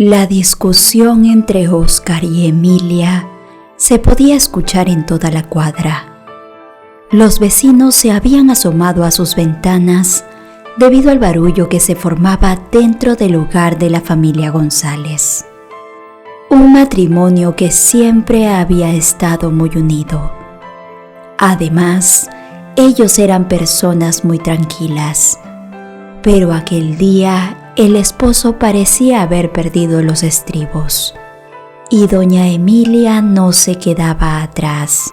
La discusión entre Óscar y Emilia se podía escuchar en toda la cuadra. Los vecinos se habían asomado a sus ventanas debido al barullo que se formaba dentro del hogar de la familia González. Un matrimonio que siempre había estado muy unido. Además, ellos eran personas muy tranquilas, pero aquel día el esposo parecía haber perdido los estribos y doña Emilia no se quedaba atrás.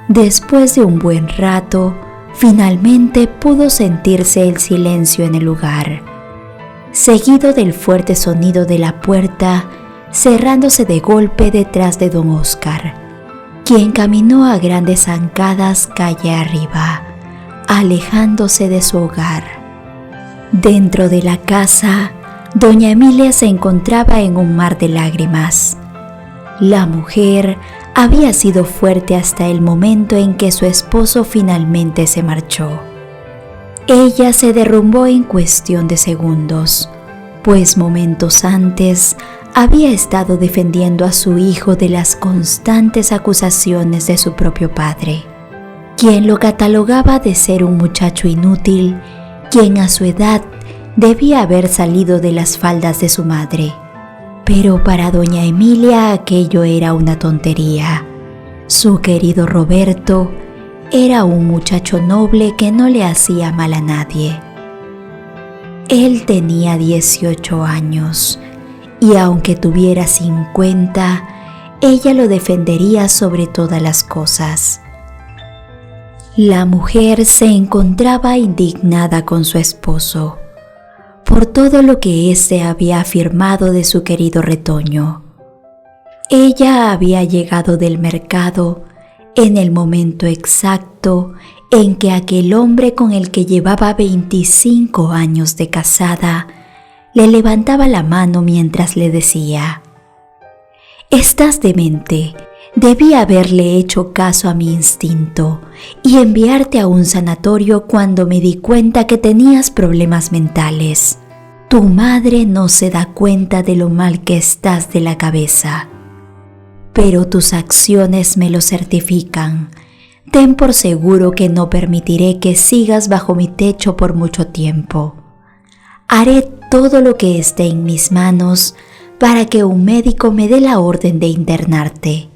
Después de un buen rato, finalmente pudo sentirse el silencio en el lugar, seguido del fuerte sonido de la puerta cerrándose de golpe detrás de don Óscar, quien caminó a grandes zancadas calle arriba, alejándose de su hogar. Dentro de la casa, doña Emilia se encontraba en un mar de lágrimas. La mujer había sido fuerte hasta el momento en que su esposo finalmente se marchó. Ella se derrumbó en cuestión de segundos, pues momentos antes había estado defendiendo a su hijo de las constantes acusaciones de su propio padre, quien lo catalogaba de ser un muchacho inútil, quien a su edad debía haber salido de las faldas de su madre. Pero para doña Emilia aquello era una tontería. Su querido Roberto era un muchacho noble que no le hacía mal a nadie. Él tenía 18 años y aunque tuviera 50, ella lo defendería sobre todas las cosas. La mujer se encontraba indignada con su esposo por todo lo que éste había afirmado de su querido retoño. Ella había llegado del mercado en el momento exacto en que aquel hombre con el que llevaba 25 años de casada le levantaba la mano mientras le decía: «Estás demente, debí haberle hecho caso a mi instinto y enviarte a un sanatorio cuando me di cuenta que tenías problemas mentales. Tu madre no se da cuenta de lo mal que estás de la cabeza, pero tus acciones me lo certifican. Ten por seguro que no permitiré que sigas bajo mi techo por mucho tiempo. Haré todo lo que esté en mis manos para que un médico me dé la orden de internarte».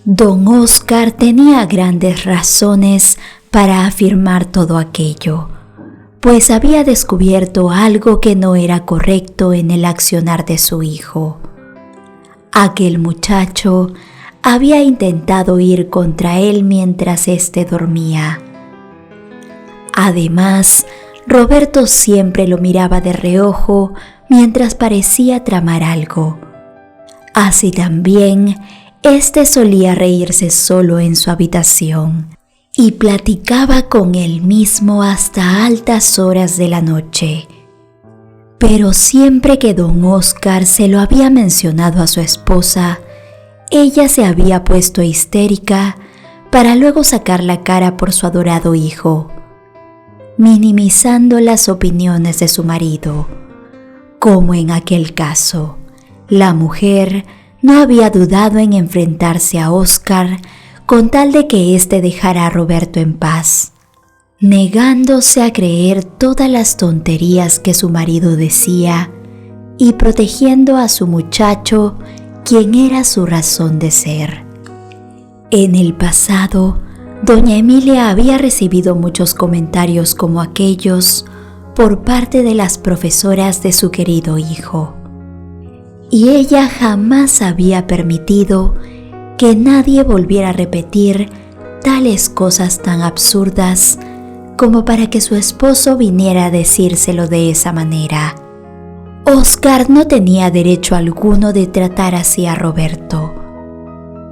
Don Óscar tenía grandes razones para afirmar todo aquello, pues había descubierto algo que no era correcto en el accionar de su hijo. Aquel muchacho había intentado ir contra él mientras éste dormía. Además, Roberto siempre lo miraba de reojo mientras parecía tramar algo. Así también, éste solía reírse solo en su habitación y platicaba con él mismo hasta altas horas de la noche. Pero siempre que don Óscar se lo había mencionado a su esposa, ella se había puesto histérica para luego sacar la cara por su adorado hijo, minimizando las opiniones de su marido. Como en aquel caso, la mujer no había dudado en enfrentarse a Óscar con tal de que éste dejara a Roberto en paz, negándose a creer todas las tonterías que su marido decía y protegiendo a su muchacho, quien era su razón de ser. En el pasado, doña Emilia había recibido muchos comentarios como aquellos por parte de las profesoras de su querido hijo, y ella jamás había permitido que nadie volviera a repetir tales cosas tan absurdas como para que su esposo viniera a decírselo de esa manera. Óscar no tenía derecho alguno de tratar así a Roberto.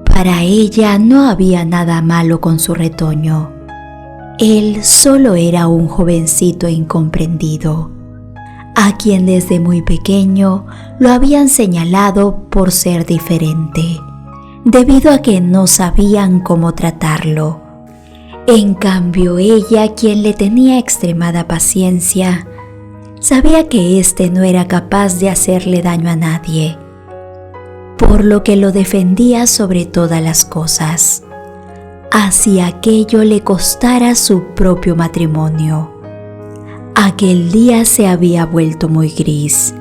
Para ella no había nada malo con su retoño. Él solo era un jovencito incomprendido, a quien desde muy pequeño lo habían señalado por ser diferente, debido a que no sabían cómo tratarlo. En cambio, ella, quien le tenía extremada paciencia, sabía que éste no era capaz de hacerle daño a nadie, por lo que lo defendía sobre todas las cosas, así aquello le costara su propio matrimonio. Aquel día se había vuelto muy gris.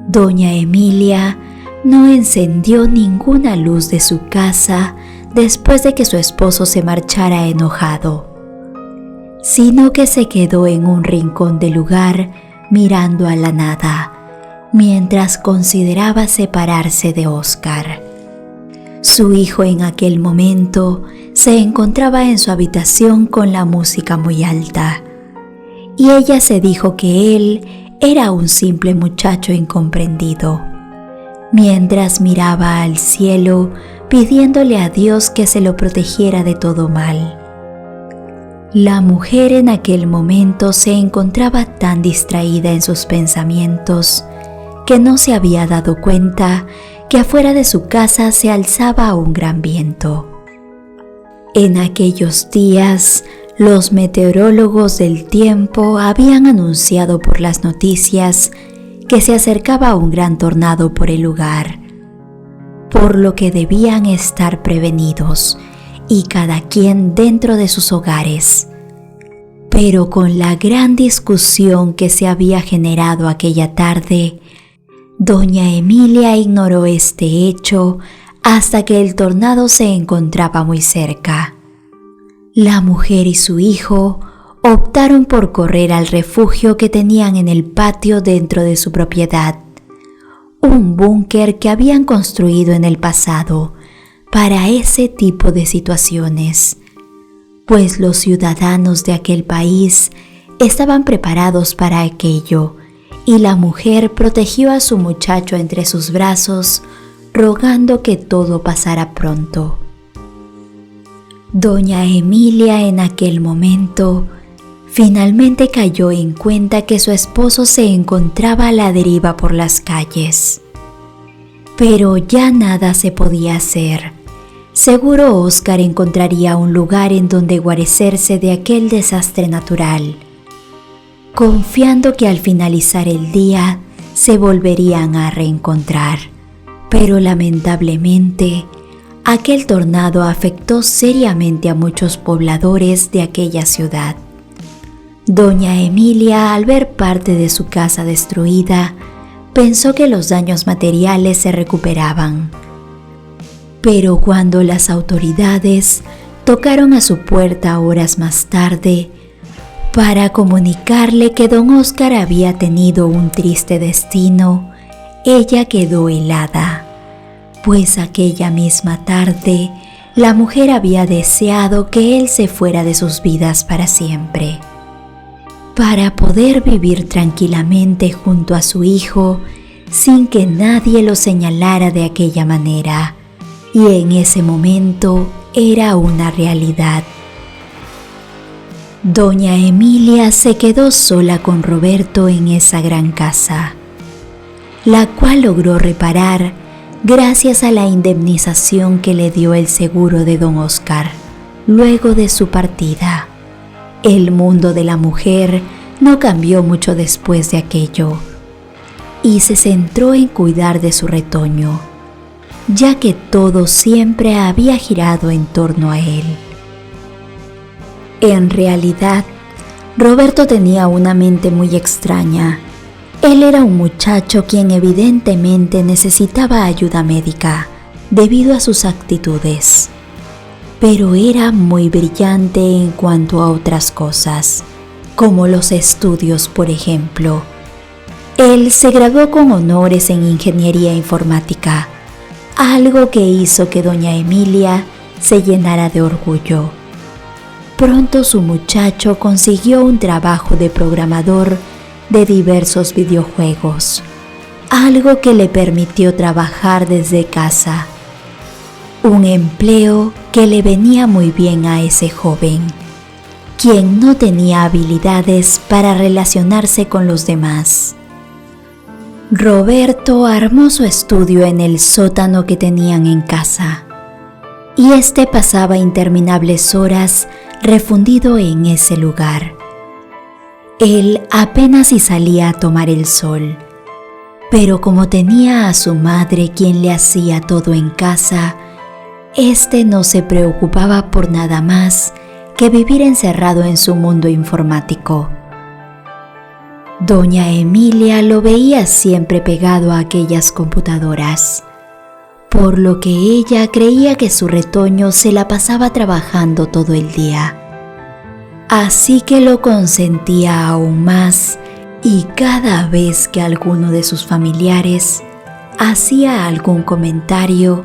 Doña Emilia no encendió ninguna luz de su casa después de que su esposo se marchara enojado, sino que se quedó en un rincón del lugar mirando a la nada, mientras consideraba separarse de Óscar. Su hijo en aquel momento se encontraba en su habitación con la música muy alta, y ella se dijo que él era un simple muchacho incomprendido, mientras miraba al cielo pidiéndole a Dios que se lo protegiera de todo mal. La mujer en aquel momento se encontraba tan distraída en sus pensamientos que no se había dado cuenta que afuera de su casa se alzaba un gran viento. En aquellos días, los meteorólogos del tiempo habían anunciado por las noticias que se acercaba un gran tornado por el lugar, por lo que debían estar prevenidos y cada quien dentro de sus hogares. Pero con la gran discusión que se había generado aquella tarde, doña Emilia ignoró este hecho hasta que el tornado se encontraba muy cerca. La mujer y su hijo optaron por correr al refugio que tenían en el patio dentro de su propiedad, un búnker que habían construido en el pasado para ese tipo de situaciones, pues los ciudadanos de aquel país estaban preparados para aquello, y la mujer protegió a su muchacho entre sus brazos, rogando que todo pasara pronto. Doña Emilia en aquel momento finalmente cayó en cuenta que su esposo se encontraba a la deriva por las calles. Pero ya nada se podía hacer. Seguro Óscar encontraría un lugar en donde guarecerse de aquel desastre natural, confiando que al finalizar el día se volverían a reencontrar. Pero lamentablemente, aquel tornado afectó seriamente a muchos pobladores de aquella ciudad. Doña Emilia, al ver parte de su casa destruida, pensó que los daños materiales se recuperaban. Pero cuando las autoridades tocaron a su puerta horas más tarde para comunicarle que don Óscar había tenido un triste destino, ella quedó helada, pues aquella misma tarde la mujer había deseado que él se fuera de sus vidas para siempre, para poder vivir tranquilamente junto a su hijo sin que nadie lo señalara de aquella manera, y en ese momento era una realidad. Doña Emilia se quedó sola con Roberto en esa gran casa, la cual logró reparar gracias a la indemnización que le dio el seguro de don Óscar luego de su partida. El mundo de la mujer no cambió mucho después de aquello y se centró en cuidar de su retoño, ya que todo siempre había girado en torno a él. En realidad, Roberto tenía una mente muy extraña. Él era un muchacho quien evidentemente necesitaba ayuda médica debido a sus actitudes, pero era muy brillante en cuanto a otras cosas, como los estudios, por ejemplo. Él se graduó con honores en ingeniería informática, algo que hizo que doña Emilia se llenara de orgullo. Pronto su muchacho consiguió un trabajo de programador de diversos videojuegos, algo que le permitió trabajar desde casa, un empleo que le venía muy bien a ese joven, quien no tenía habilidades para relacionarse con los demás. Roberto armó su estudio en el sótano que tenían en casa, y este pasaba interminables horas refundido en ese lugar. Él apenas si salía a tomar el sol, pero como tenía a su madre quien le hacía todo en casa, no se preocupaba por nada más que vivir encerrado en su mundo informático. Doña Emilia lo veía siempre pegado a aquellas computadoras, por lo que ella creía que su retoño se la pasaba trabajando todo el día. Así que lo consentía aún más, y cada vez que alguno de sus familiares hacía algún comentario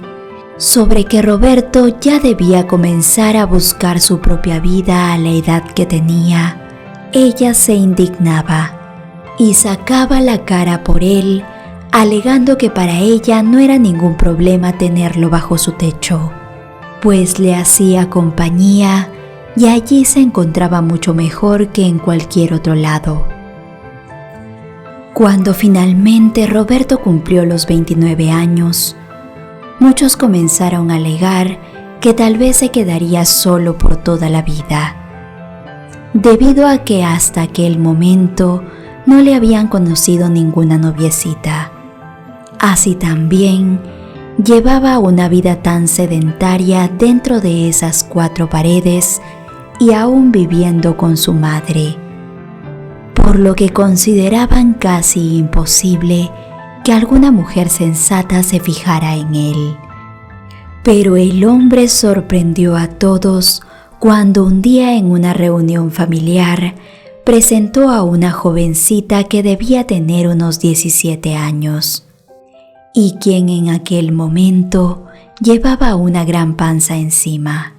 sobre que Roberto ya debía comenzar a buscar su propia vida a la edad que tenía, ella se indignaba y sacaba la cara por él, alegando que para ella no era ningún problema tenerlo bajo su techo, pues le hacía compañía y allí se encontraba mucho mejor que en cualquier otro lado. Cuando finalmente Roberto cumplió los 29 años, muchos comenzaron a alegar que tal vez se quedaría solo por toda la vida, debido a que hasta aquel momento no le habían conocido ninguna noviecita. Así también llevaba una vida tan sedentaria dentro de esas 4 paredes y aún viviendo con su madre, por lo que consideraban casi imposible que alguna mujer sensata se fijara en él. Pero el hombre sorprendió a todos cuando un día en una reunión familiar presentó a una jovencita que debía tener unos 17 años y quien en aquel momento llevaba una gran panza encima.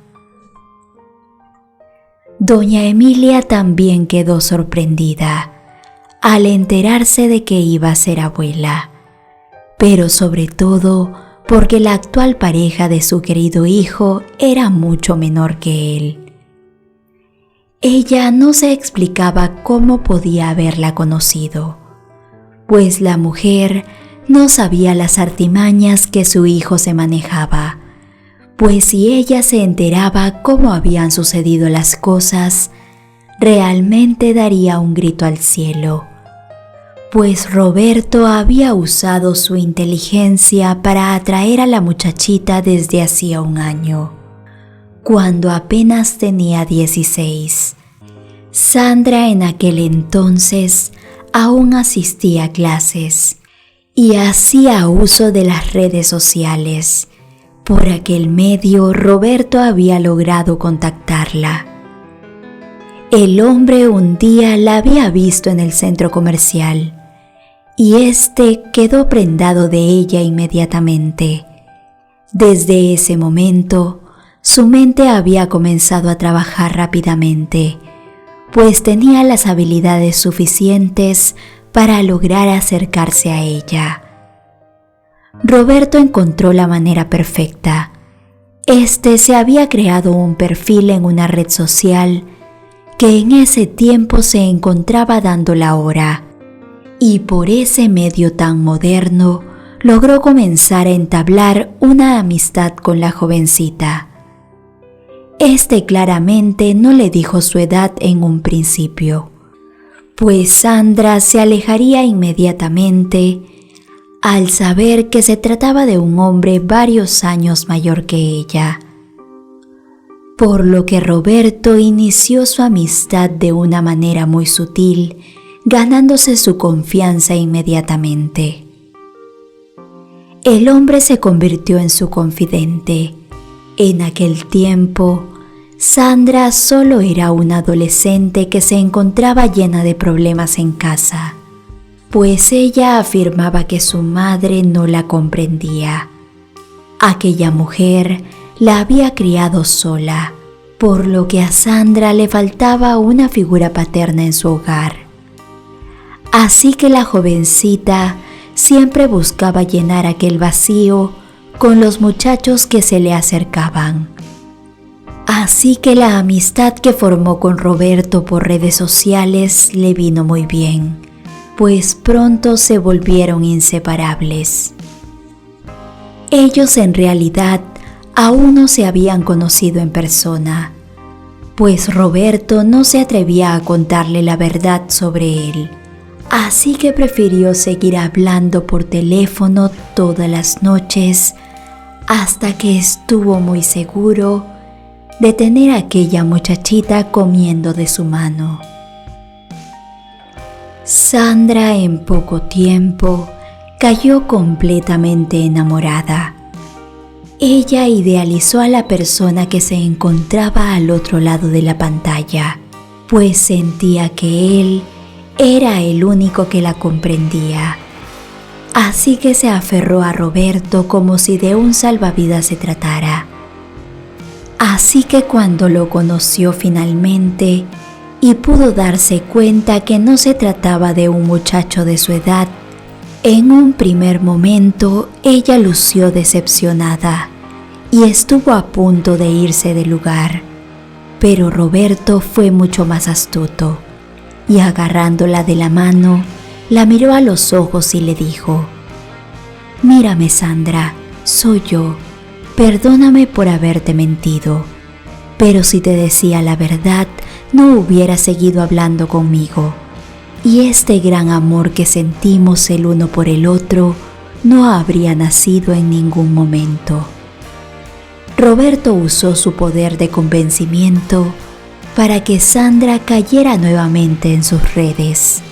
Doña Emilia también quedó sorprendida al enterarse de que iba a ser abuela, pero sobre todo porque la actual pareja de su querido hijo era mucho menor que él. Ella no se explicaba cómo podía haberla conocido, pues la mujer no sabía las artimañas que su hijo se manejaba, pues si ella se enteraba cómo habían sucedido las cosas, realmente daría un grito al cielo, pues Roberto había usado su inteligencia para atraer a la muchachita desde hacía un año, cuando apenas tenía 16. Sandra en aquel entonces aún asistía a clases y hacía uso de las redes sociales. Por aquel medio, Roberto había logrado contactarla. El hombre un día la había visto en el centro comercial y quedó prendado de ella inmediatamente. Desde ese momento, su mente había comenzado a trabajar rápidamente, pues tenía las habilidades suficientes para lograr acercarse a ella. Roberto encontró la manera perfecta. Se había creado un perfil en una red social que en ese tiempo se encontraba dando la hora, y por ese medio tan moderno logró comenzar a entablar una amistad con la jovencita. Claramente no le dijo su edad en un principio, pues Sandra se alejaría inmediatamente al saber que se trataba de un hombre varios años mayor que ella, por lo que Roberto inició su amistad de una manera muy sutil, ganándose su confianza inmediatamente. El hombre se convirtió en su confidente. En aquel tiempo, Sandra solo era una adolescente que se encontraba llena de problemas en casa, pues ella afirmaba que su madre no la comprendía. Aquella mujer la había criado sola, por lo que a Sandra le faltaba una figura paterna en su hogar. Así que la jovencita siempre buscaba llenar aquel vacío con los muchachos que se le acercaban. Así que la amistad que formó con Roberto por redes sociales le vino muy bien, pues pronto se volvieron inseparables. Ellos en realidad aún no se habían conocido en persona, pues Roberto no se atrevía a contarle la verdad sobre él. Así que prefirió seguir hablando por teléfono todas las noches hasta que estuvo muy seguro de tener a aquella muchachita comiendo de su mano. Sandra en poco tiempo cayó completamente enamorada. Ella idealizó a la persona que se encontraba al otro lado de la pantalla, pues sentía que él era el único que la comprendía. Así que se aferró a Roberto como si de un salvavidas se tratara. Así que cuando lo conoció finalmente y pudo darse cuenta que no se trataba de un muchacho de su edad, en un primer momento ella lució decepcionada y estuvo a punto de irse del lugar. Pero Roberto fue mucho más astuto y agarrándola de la mano, la miró a los ojos y le dijo: «Mírame, Sandra, soy yo. Perdóname por haberte mentido, pero si te decía la verdad, no hubieras seguido hablando conmigo. Y este gran amor que sentimos el uno por el otro no habría nacido en ningún momento». Roberto usó su poder de convencimiento para que Sandra cayera nuevamente en sus redes.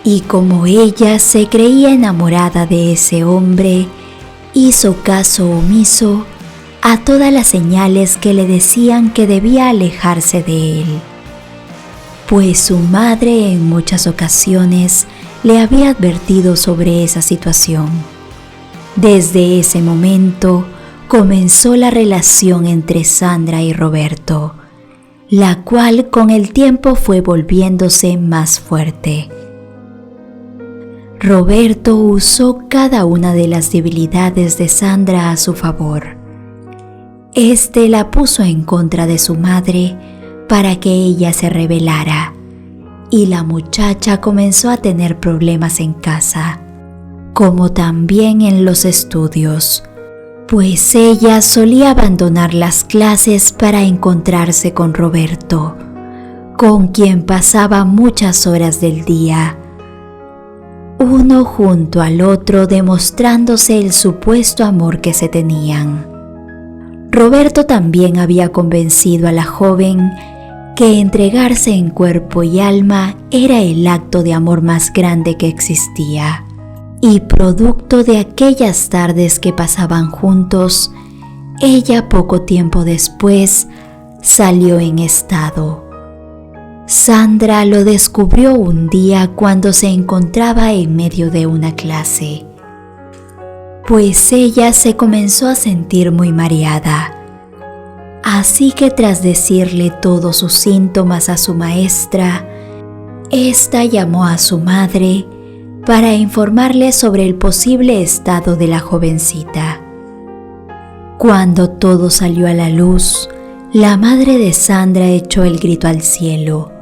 Y como ella se creía enamorada de ese hombre, hizo caso omiso a todas las señales que le decían que debía alejarse de él, pues su madre en muchas ocasiones le había advertido sobre esa situación. Desde ese momento comenzó la relación entre Sandra y Roberto, la cual con el tiempo fue volviéndose más fuerte. Roberto usó cada una de las debilidades de Sandra a su favor. Este la puso en contra de su madre para que ella se rebelara, y la muchacha comenzó a tener problemas en casa, como también en los estudios, pues ella solía abandonar las clases para encontrarse con Roberto, con quien pasaba muchas horas del día, uno junto al otro demostrándose el supuesto amor que se tenían. Roberto también había convencido a la joven que entregarse en cuerpo y alma era el acto de amor más grande que existía, y producto de aquellas tardes que pasaban juntos, ella poco tiempo después salió en estado. Sandra lo descubrió un día cuando se encontraba en medio de una clase, pues ella se comenzó a sentir muy mareada. Así que tras decirle todos sus síntomas a su maestra, ésta llamó a su madre para informarle sobre el posible estado de la jovencita. Cuando todo salió a la luz, la madre de Sandra echó el grito al cielo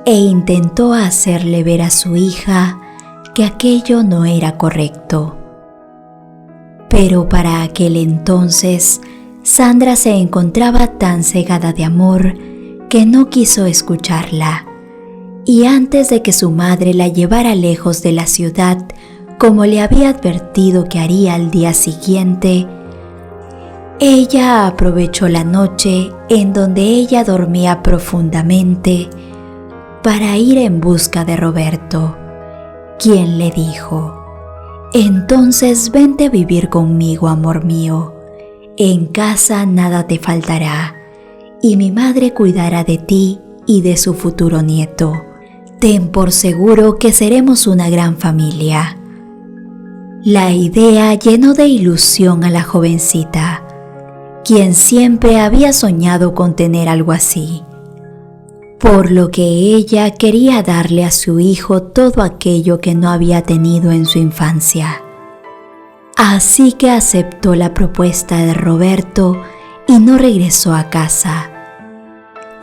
e intentó hacerle ver a su hija que aquello no era correcto. Pero para aquel entonces, Sandra se encontraba tan cegada de amor que no quiso escucharla, y antes de que su madre la llevara lejos de la ciudad, como le había advertido que haría al día siguiente, ella aprovechó la noche en donde ella dormía profundamente para ir en busca de Roberto, quien le dijo: «Entonces vente a vivir conmigo, amor mío. En casa nada te faltará, y mi madre cuidará de ti y de su futuro nieto. Ten por seguro que seremos una gran familia». La idea llenó de ilusión a la jovencita, quien siempre había soñado con tener algo así, por lo que ella quería darle a su hijo todo aquello que no había tenido en su infancia. Así que aceptó la propuesta de Roberto y no regresó a casa.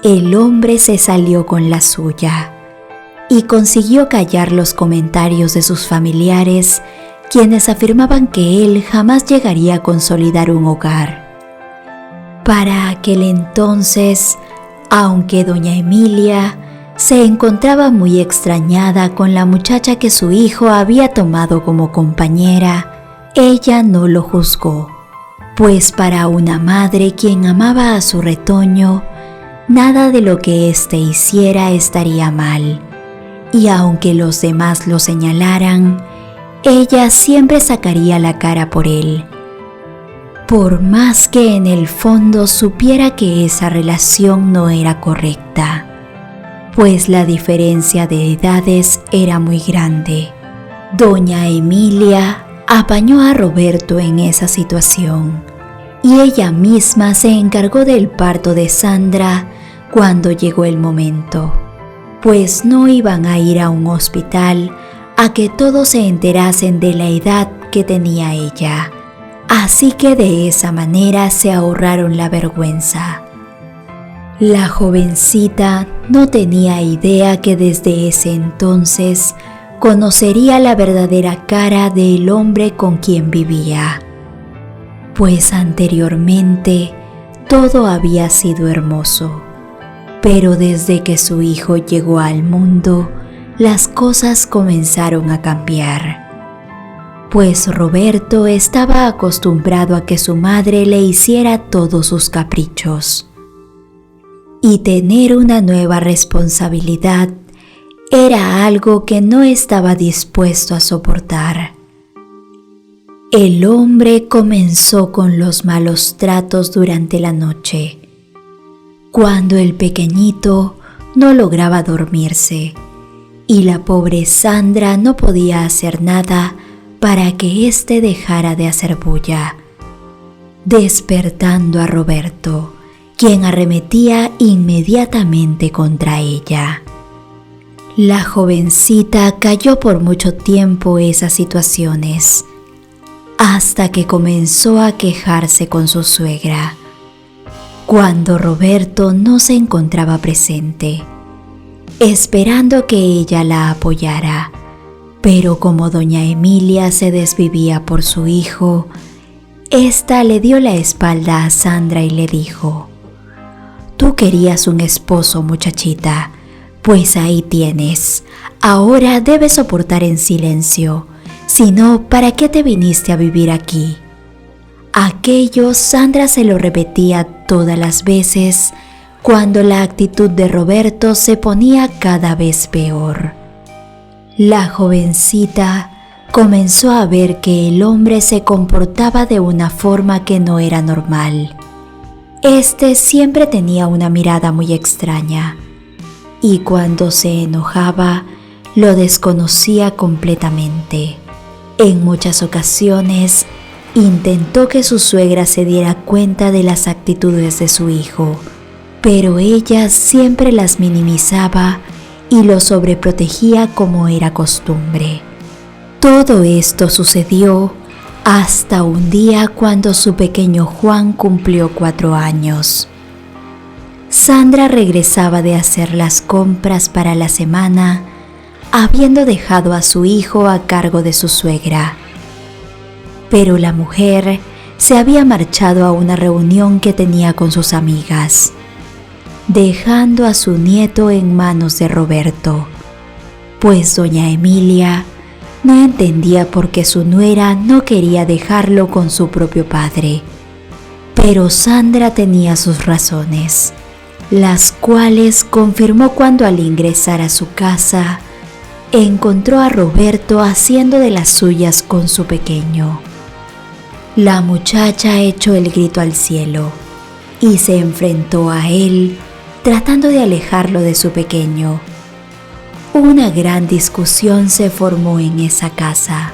El hombre se salió con la suya y consiguió callar los comentarios de sus familiares, quienes afirmaban que él jamás llegaría a consolidar un hogar. Para aquel entonces, Aunque doña Emilia se encontraba muy extrañada con la muchacha que su hijo había tomado como compañera, ella no lo juzgó, pues para una madre quien amaba a su retoño, nada de lo que éste hiciera estaría mal, y aunque los demás lo señalaran, ella siempre sacaría la cara por él, por más que en el fondo supiera que esa relación no era correcta, pues la diferencia de edades era muy grande. Doña Emilia apañó a Roberto en esa situación y ella misma se encargó del parto de Sandra cuando llegó el momento, pues no iban a ir a un hospital a que todos se enterasen de la edad que tenía ella. Así que de esa manera se ahorraron la vergüenza. La jovencita no tenía idea que desde ese entonces conocería la verdadera cara del hombre con quien vivía, pues anteriormente todo había sido hermoso, pero desde que su hijo llegó al mundo, las cosas comenzaron a cambiar. Pues Roberto estaba acostumbrado a que su madre le hiciera todos sus caprichos. Y tener una nueva responsabilidad era algo que no estaba dispuesto a soportar. El hombre comenzó con los malos tratos durante la noche, cuando el pequeñito no lograba dormirse y la pobre Sandra no podía hacer nada para que éste dejara de hacer bulla, despertando a Roberto, quien arremetía inmediatamente contra ella. La jovencita cayó por mucho tiempo esas situaciones, hasta que comenzó a quejarse con su suegra, cuando Roberto no se encontraba presente, esperando que ella la apoyara. Pero como doña Emilia se desvivía por su hijo, ésta le dio la espalda a Sandra y le dijo: «Tú querías un esposo, muchachita, pues ahí tienes. Ahora debes soportar en silencio, si no, ¿para qué te viniste a vivir aquí?». Aquello Sandra se lo repetía todas las veces cuando la actitud de Roberto se ponía cada vez peor. La jovencita comenzó a ver que el hombre se comportaba de una forma que no era normal. Este siempre tenía una mirada muy extraña, y cuando se enojaba, lo desconocía completamente. En muchas ocasiones, intentó que su suegra se diera cuenta de las actitudes de su hijo, pero ella siempre las minimizaba y lo sobreprotegía como era costumbre. Todo esto sucedió hasta un día cuando su pequeño Juan cumplió 4 años. Sandra regresaba de hacer las compras para la semana, habiendo dejado a su hijo a cargo de su suegra. Pero la mujer se había marchado a una reunión que tenía con sus amigas, dejando a su nieto en manos de Roberto, pues doña Emilia no entendía por qué su nuera no quería dejarlo con su propio padre. Pero Sandra tenía sus razones, las cuales confirmó cuando al ingresar a su casa encontró a Roberto haciendo de las suyas con su pequeño. La muchacha echó el grito al cielo y se enfrentó a él, tratando de alejarlo de su pequeño. Una gran discusión se formó en esa casa,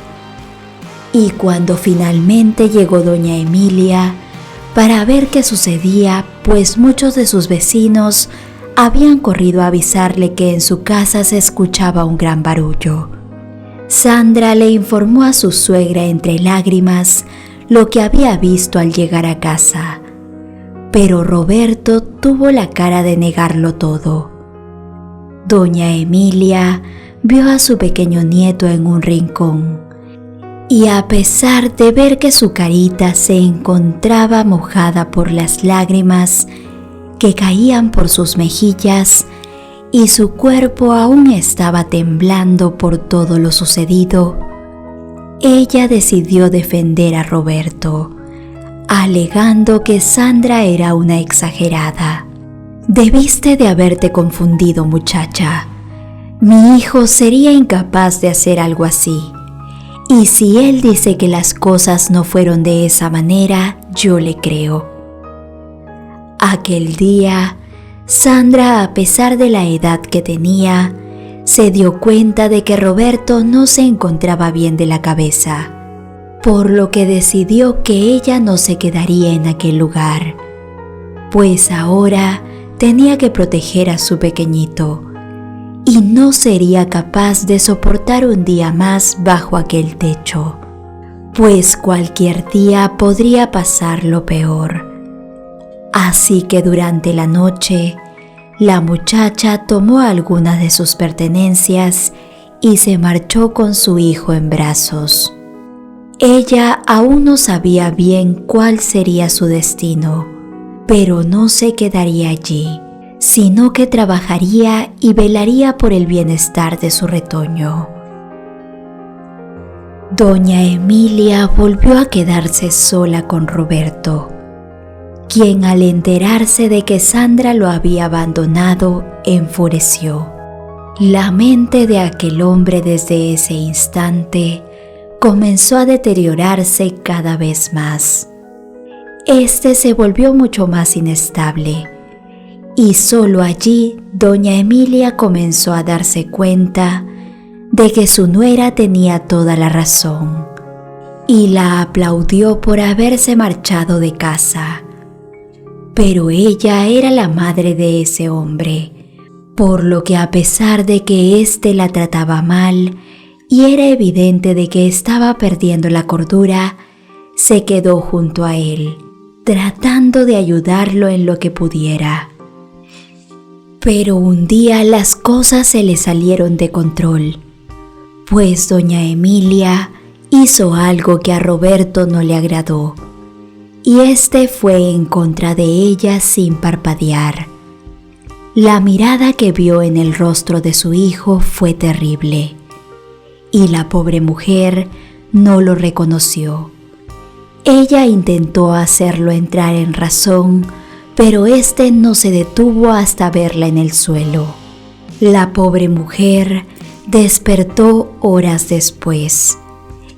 y cuando finalmente llegó doña Emilia para ver qué sucedía, pues muchos de sus vecinos habían corrido a avisarle que en su casa se escuchaba un gran barullo. Sandra le informó a su suegra entre lágrimas lo que había visto al llegar a casa, pero Roberto tuvo la cara de negarlo todo. Doña Emilia vio a su pequeño nieto en un rincón, y a pesar de ver que su carita se encontraba mojada por las lágrimas que caían por sus mejillas y su cuerpo aún estaba temblando por todo lo sucedido, ella decidió defender a Roberto, alegando que Sandra era una exagerada. «Debiste de haberte confundido, muchacha. Mi hijo sería incapaz de hacer algo así. Y si él dice que las cosas no fueron de esa manera, yo le creo». Aquel día, Sandra, a pesar de la edad que tenía, se dio cuenta de que Roberto no se encontraba bien de la cabeza, por lo que decidió que ella no se quedaría en aquel lugar, pues ahora tenía que proteger a su pequeñito y no sería capaz de soportar un día más bajo aquel techo, pues cualquier día podría pasar lo peor. Así que durante la noche, la muchacha tomó algunas de sus pertenencias y se marchó con su hijo en brazos. Ella aún no sabía bien cuál sería su destino, pero no se quedaría allí, sino que trabajaría y velaría por el bienestar de su retoño. Doña Emilia volvió a quedarse sola con Roberto, quien al enterarse de que Sandra lo había abandonado, enfureció. La mente de aquel hombre desde ese instante comenzó a deteriorarse cada vez más. Este se volvió mucho más inestable, y solo allí doña Emilia comenzó a darse cuenta de que su nuera tenía toda la razón, y la aplaudió por haberse marchado de casa. Pero ella era la madre de ese hombre, por lo que a pesar de que éste la trataba mal y era evidente de que estaba perdiendo la cordura, se quedó junto a él, tratando de ayudarlo en lo que pudiera. Pero un día las cosas se le salieron de control, pues doña Emilia hizo algo que a Roberto no le agradó, y este fue en contra de ella sin parpadear. La mirada que vio en el rostro de su hijo fue terrible, y la pobre mujer no lo reconoció. Ella intentó hacerlo entrar en razón, pero este no se detuvo hasta verla en el suelo. La pobre mujer despertó horas después,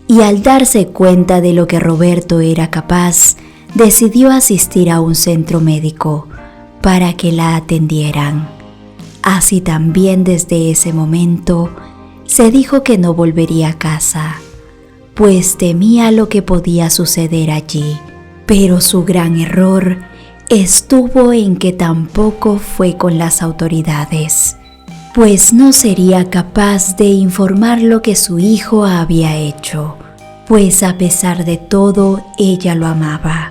y al darse cuenta de lo que Roberto era capaz, decidió asistir a un centro médico para que la atendieran. Así también desde ese momento se dijo que no volvería a casa, pues temía lo que podía suceder allí. Pero su gran error estuvo en que tampoco fue con las autoridades, pues no sería capaz de informar lo que su hijo había hecho, pues a pesar de todo ella lo amaba.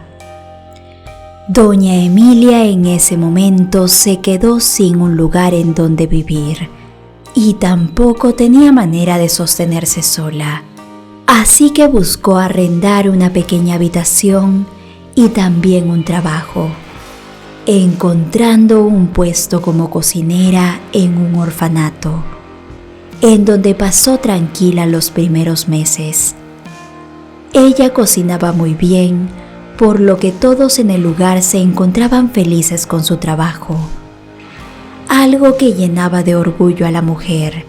Doña Emilia en ese momento se quedó sin un lugar en donde vivir y tampoco tenía manera de sostenerse sola, así que buscó arrendar una pequeña habitación y también un trabajo, encontrando un puesto como cocinera en un orfanato, en donde pasó tranquila los primeros meses. Ella cocinaba muy bien, por lo que todos en el lugar se encontraban felices con su trabajo, algo que llenaba de orgullo a la mujer,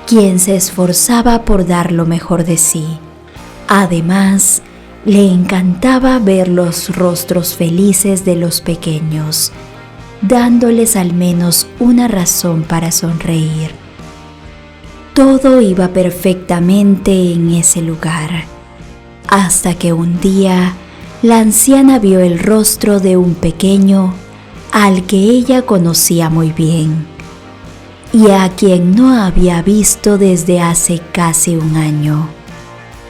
quien se esforzaba por dar lo mejor de sí. Además, le encantaba ver los rostros felices de los pequeños, dándoles al menos una razón para sonreír. Todo iba perfectamente en ese lugar, hasta que un día la anciana vio el rostro de un pequeño al que ella conocía muy bien y a quien no había visto desde hace casi un año.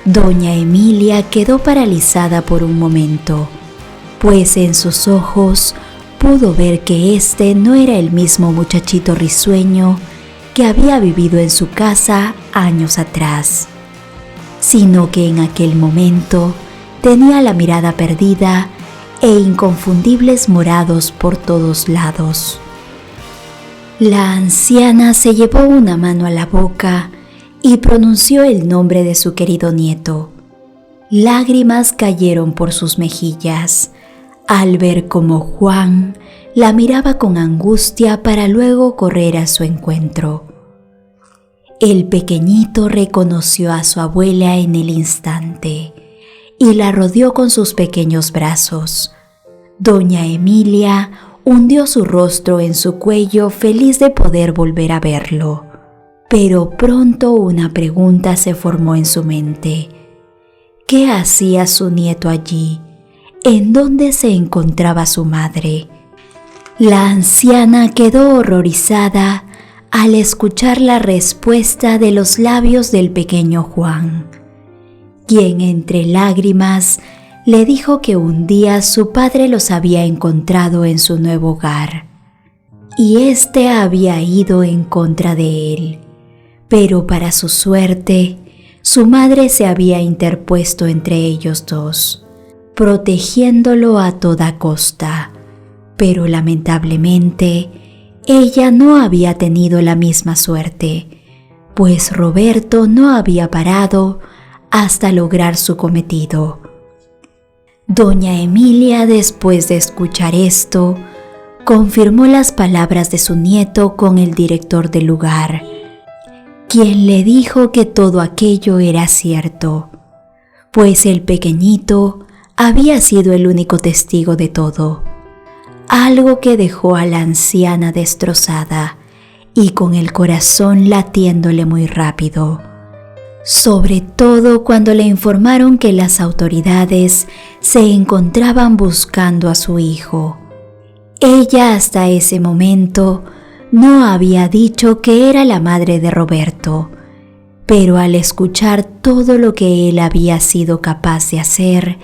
Doña Emilia quedó paralizada por un momento, pues en sus ojos pudo ver que este no era el mismo muchachito risueño que había vivido en su casa años atrás, sino que en aquel momento tenía la mirada perdida e inconfundibles morados por todos lados. La anciana se llevó una mano a la boca y pronunció el nombre de su querido nieto. Lágrimas cayeron por sus mejillas al ver cómo Juan la miraba con angustia para luego correr a su encuentro. El pequeñito reconoció a su abuela en el instante y la rodeó con sus pequeños brazos. Doña Emilia hundió su rostro en su cuello, feliz de poder volver a verlo. Pero pronto una pregunta se formó en su mente. ¿Qué hacía su nieto allí? ¿En dónde se encontraba su madre? La anciana quedó horrorizada al escuchar la respuesta de los labios del pequeño Juan, quien entre lágrimas le dijo que un día su padre los había encontrado en su nuevo hogar y éste había ido en contra de él, pero para su suerte, su madre se había interpuesto entre ellos dos, protegiéndolo a toda costa, pero lamentablemente ella no había tenido la misma suerte, pues Roberto no había parado hasta lograr su cometido. Doña Emilia, después de escuchar esto, confirmó las palabras de su nieto con el director del lugar, quien le dijo que todo aquello era cierto, pues el pequeñito había sido el único testigo de todo, algo que dejó a la anciana destrozada y con el corazón latiéndole muy rápido, sobre todo cuando le informaron que las autoridades se encontraban buscando a su hijo. Ella hasta ese momento no había dicho que era la madre de Roberto, pero al escuchar todo lo que él había sido capaz de hacer,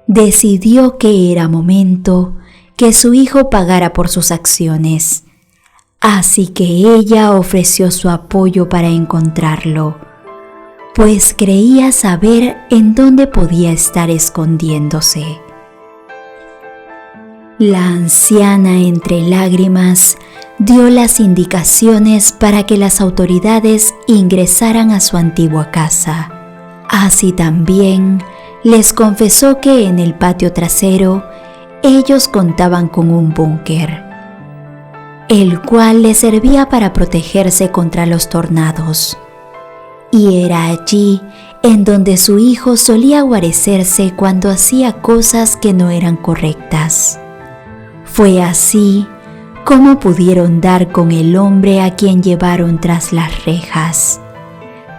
decidió que era momento que su hijo pagara por sus acciones. Así que ella ofreció su apoyo para encontrarlo, pues creía saber en dónde podía estar escondiéndose. La anciana, entre lágrimas, dio las indicaciones para que las autoridades ingresaran a su antigua casa. Así también les confesó que en el patio trasero ellos contaban con un búnker, el cual les servía para protegerse contra los tornados. Y era allí en donde su hijo solía guarecerse cuando hacía cosas que no eran correctas. Fue así como pudieron dar con el hombre a quien llevaron tras las rejas.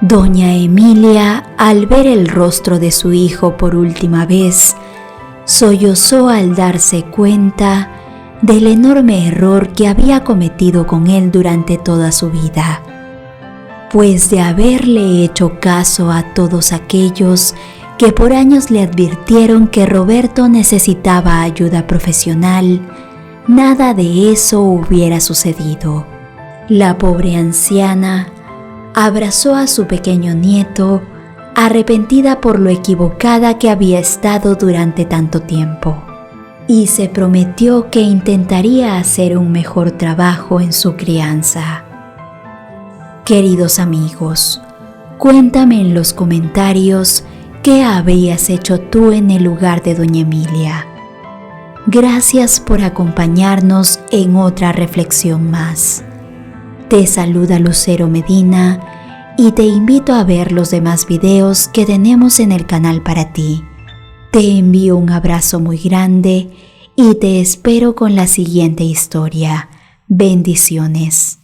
Doña Emilia, al ver el rostro de su hijo por última vez, sollozó al darse cuenta del enorme error que había cometido con él durante toda su vida, pues de haberle hecho caso a todos aquellos que por años le advirtieron que Roberto necesitaba ayuda profesional, nada de eso hubiera sucedido. La pobre anciana abrazó a su pequeño nieto, arrepentida por lo equivocada que había estado durante tanto tiempo, y se prometió que intentaría hacer un mejor trabajo en su crianza. Queridos amigos, cuéntame en los comentarios qué habrías hecho tú en el lugar de Doña Emilia. Gracias por acompañarnos en otra reflexión más. Te saluda Lucero Medina y te invito a ver los demás videos que tenemos en el canal para ti. Te envío un abrazo muy grande y te espero con la siguiente historia. Bendiciones.